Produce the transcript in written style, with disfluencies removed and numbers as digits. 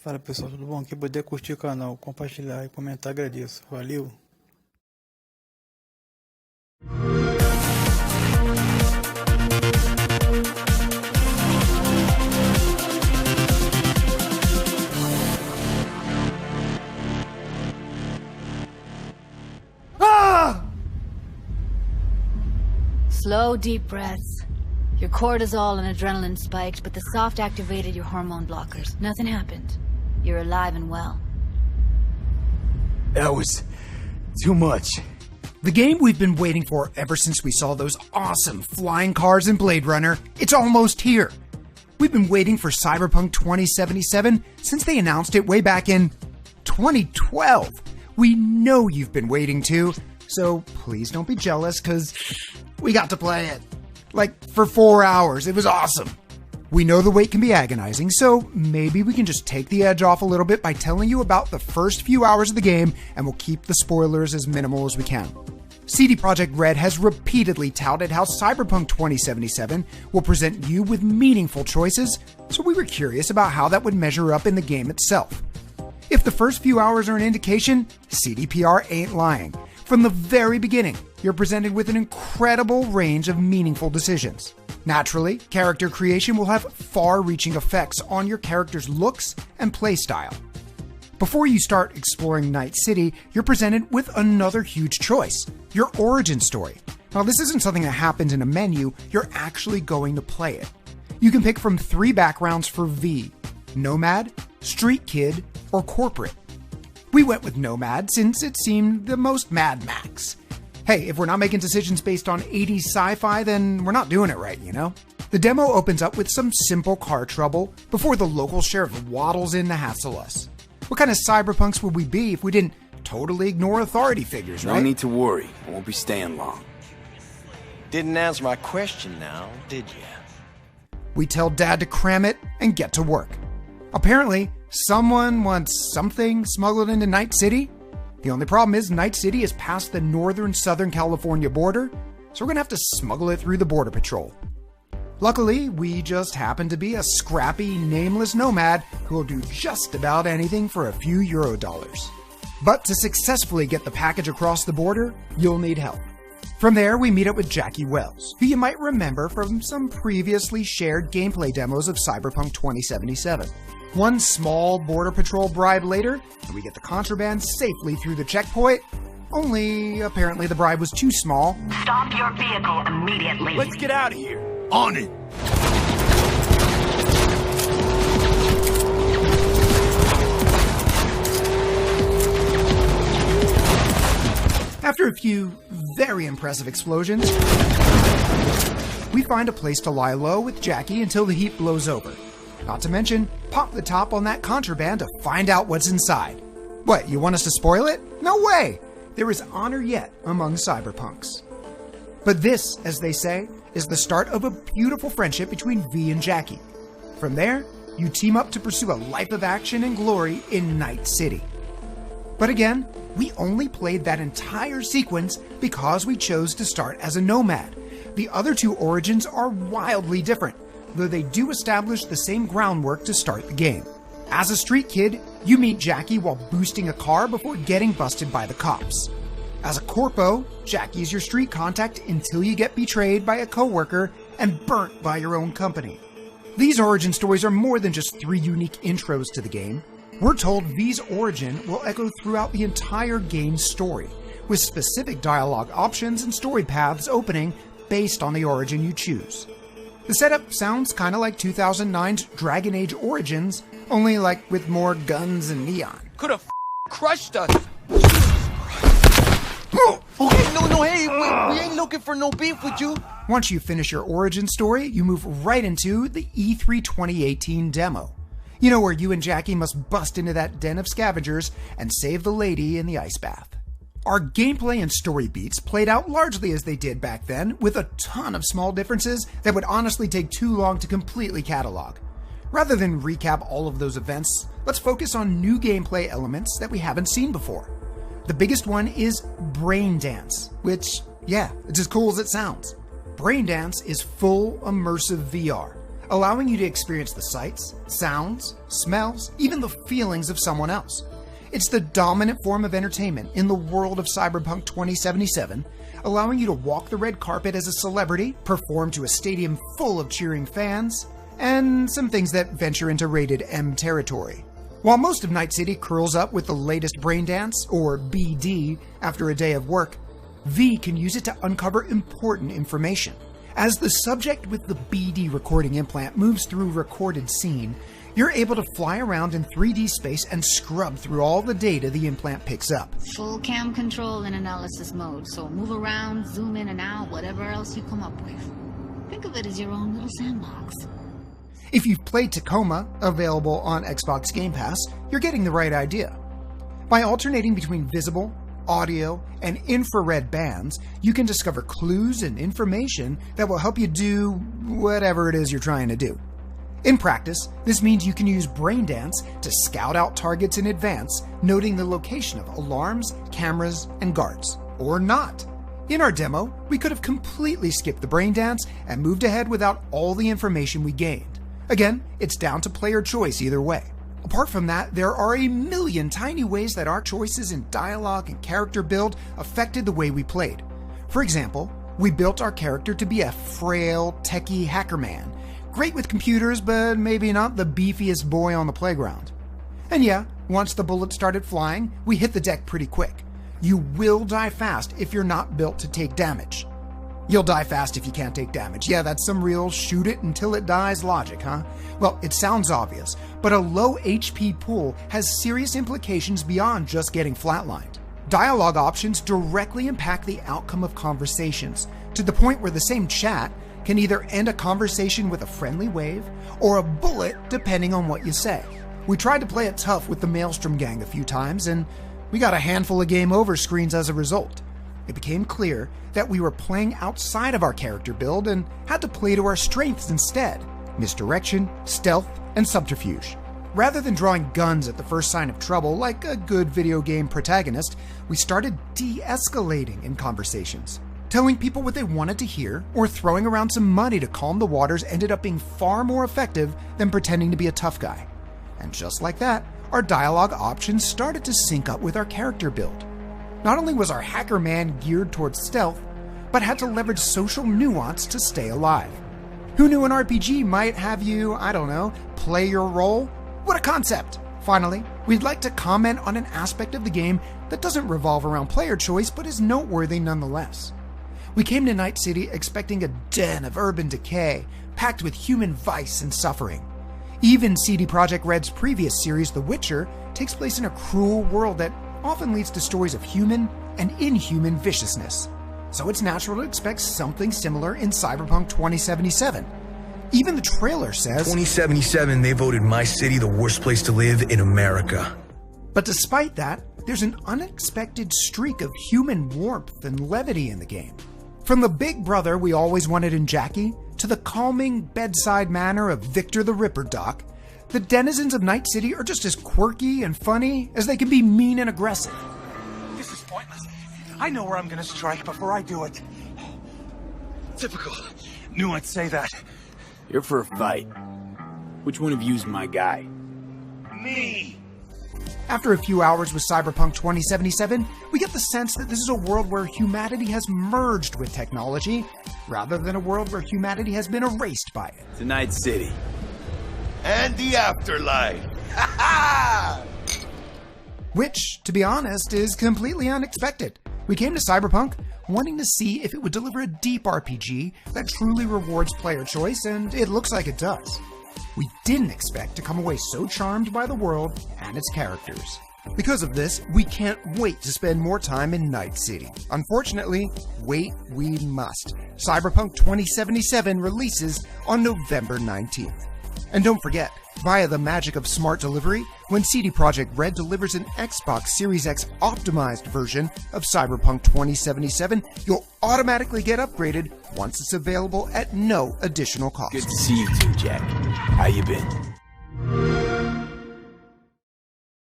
Fala pessoal, tudo bom? Quem puder curtir o canal, compartilhar e comentar, agradeço. Valeu! Slow, deep breaths. Your cortisol and adrenaline spiked, but the soft activated your hormone blockers. Nothing happened. You're alive and well. That was too much. The game we've been waiting for ever since we saw those awesome flying cars in Blade Runner, it's almost here. We've been waiting for Cyberpunk 2077 since they announced it way back in 2012. We know you've been waiting too, so please don't be jealous, because we got to play it. Like, for 4 hours. It was awesome. We know the wait can be agonizing, so maybe we can just take the edge off a little bit by telling you about the first few hours of the game, and we'll keep the spoilers as minimal as we can. CD Projekt Red has repeatedly touted how Cyberpunk 2077 will present you with meaningful choices, so we were curious about how that would measure up in the game itself. If the first few hours are an indication, CDPR ain't lying. From the very beginning, you're presented with an incredible range of meaningful decisions. Naturally, character creation will have far-reaching effects on your character's looks and playstyle. Before you start exploring Night City, you're presented with another huge choice, your origin story. Now, this isn't something that happens in a menu, you're actually going to play it. You can pick from 3 backgrounds for V: Nomad, Street Kid, or Corporate. We went with Nomad since it seemed the most Mad Max. Hey, if we're not making decisions based on 80s sci-fi, then we're not doing it right, you know? The demo opens up with some simple car trouble before the local sheriff waddles in to hassle us. What kind of cyberpunks would we be if we didn't totally ignore authority figures, right? No need to worry. I won't be staying long. Didn't answer my question now, did you? We tell Dad to cram it and get to work. Apparently, someone wants something smuggled into Night City. The only problem is Night City is past the northern-southern California border, so we're gonna have to smuggle it through the Border Patrol. Luckily, we just happen to be a scrappy, nameless nomad who will do just about anything for a few Eurodollars. But to successfully get the package across the border, you'll need help. From there, we meet up with Jackie Wells, who you might remember from some previously shared gameplay demos of Cyberpunk 2077. One small Border Patrol bribe later, and we get the contraband safely through the checkpoint, only apparently the bribe was too small. Stop your vehicle immediately. Let's get out of here. On it. After a few very impressive explosions, we find a place to lie low with Jackie until the heat blows over. Not to mention, pop the top on that contraband to find out what's inside. What, you want us to spoil it? No way! There is honor yet among cyberpunks. But this, as they say, is the start of a beautiful friendship between V and Jackie. From there, you team up to pursue a life of action and glory in Night City. But again, we only played that entire sequence because we chose to start as a nomad. The other 2 origins are wildly different, though they do establish the same groundwork to start the game. As a street kid, you meet Jackie while boosting a car before getting busted by the cops. As a corpo, Jackie is your street contact until you get betrayed by a coworker and burnt by your own company. These origin stories are more than just 3 unique intros to the game. We're told V's origin will echo throughout the entire game's story, with specific dialogue options and story paths opening based on the origin you choose. The setup sounds kinda like 2009's Dragon Age Origins, only like with more guns and neon. Could have crushed us. Okay, no, hey, we ain't looking for no beef with you. Once you finish your origin story, you move right into the E3 2018 demo. You know, where you and Jackie must bust into that den of scavengers and save the lady in the ice bath. Our gameplay and story beats played out largely as they did back then, with a ton of small differences that would honestly take too long to completely catalog. Rather than recap all of those events, let's focus on new gameplay elements that we haven't seen before. The biggest one is Brain Dance, which, yeah, it's as cool as it sounds. Brain Dance is full immersive VR, allowing you to experience the sights, sounds, smells, even the feelings of someone else. It's the dominant form of entertainment in the world of Cyberpunk 2077, allowing you to walk the red carpet as a celebrity, perform to a stadium full of cheering fans, and some things that venture into rated M territory. While most of Night City curls up with the latest brain dance, or BD, after a day of work, V can use it to uncover important information. As the subject with the BD recording implant moves through recorded scene, you're able to fly around in 3D space and scrub through all the data the implant picks up. Full cam control in analysis mode, so move around, zoom in and out, whatever else you come up with. Think of it as your own little sandbox. If you've played Tacoma, available on Xbox Game Pass, you're getting the right idea. By alternating between visible, audio, and infrared bands, you can discover clues and information that will help you do whatever it is you're trying to do. In practice, this means you can use Braindance to scout out targets in advance, noting the location of alarms, cameras, and guards. Or not. In our demo, we could have completely skipped the Braindance and moved ahead without all the information we gained. Again, it's down to player choice either way. Apart from that, there are a million tiny ways that our choices in dialogue and character build affected the way we played. For example, we built our character to be a frail, techie hacker man, great with computers, but maybe not the beefiest boy on the playground. And yeah, once the bullets started flying, we hit the deck pretty quick. You will die fast if you're not built to take damage. You'll die fast if you can't take damage. Yeah, that's some real shoot it until it dies logic, huh? Well, it sounds obvious, but a low HP pool has serious implications beyond just getting flatlined. Dialogue options directly impact the outcome of conversations, to the point where the same chat can either end a conversation with a friendly wave or a bullet depending on what you say. We tried to play it tough with the Maelstrom gang a few times, and we got a handful of game over screens as a result. It became clear that we were playing outside of our character build and had to play to our strengths instead: misdirection, stealth, and subterfuge. Rather than drawing guns at the first sign of trouble like a good video game protagonist, we started de-escalating in conversations. Telling people what they wanted to hear or throwing around some money to calm the waters ended up being far more effective than pretending to be a tough guy. And just like that, our dialogue options started to sync up with our character build. Not only was our hacker man geared towards stealth, but had to leverage social nuance to stay alive. Who knew an RPG might have you, I don't know, play your role? What a concept! Finally, we'd like to comment on an aspect of the game that doesn't revolve around player choice, but is noteworthy nonetheless. We came to Night City expecting a den of urban decay, packed with human vice and suffering. Even CD Projekt Red's previous series, The Witcher, takes place in a cruel world that often leads to stories of human and inhuman viciousness. So it's natural to expect something similar in Cyberpunk 2077. Even the trailer says, 2077, they voted my city the worst place to live in America. But despite that, there's an unexpected streak of human warmth and levity in the game. From the big brother we always wanted in Jackie, to the calming bedside manner of Victor the Ripper Doc, the denizens of Night City are just as quirky and funny as they can be mean and aggressive. This is pointless. I know where I'm gonna strike before I do it. Typical. Knew I'd say that. You're for a fight. Which one of you's my guy? Me! After a few hours with Cyberpunk 2077, we get the sense that this is a world where humanity has merged with technology, rather than a world where humanity has been erased by it. To Night City. And the afterlife. Ha ha! Which, to be honest, is completely unexpected. We came to Cyberpunk wanting to see if it would deliver a deep RPG that truly rewards player choice, and it looks like it does. We didn't expect to come away so charmed by the world and its characters. Because of this, we can't wait to spend more time in Night City. Unfortunately, wait we must. Cyberpunk 2077 releases on November 19th. And don't forget, via the magic of smart delivery, when CD Projekt Red delivers an Xbox Series X optimized version of Cyberpunk 2077, you'll automatically get upgraded once it's available at no additional cost. Good to see you too, Jack. How you been?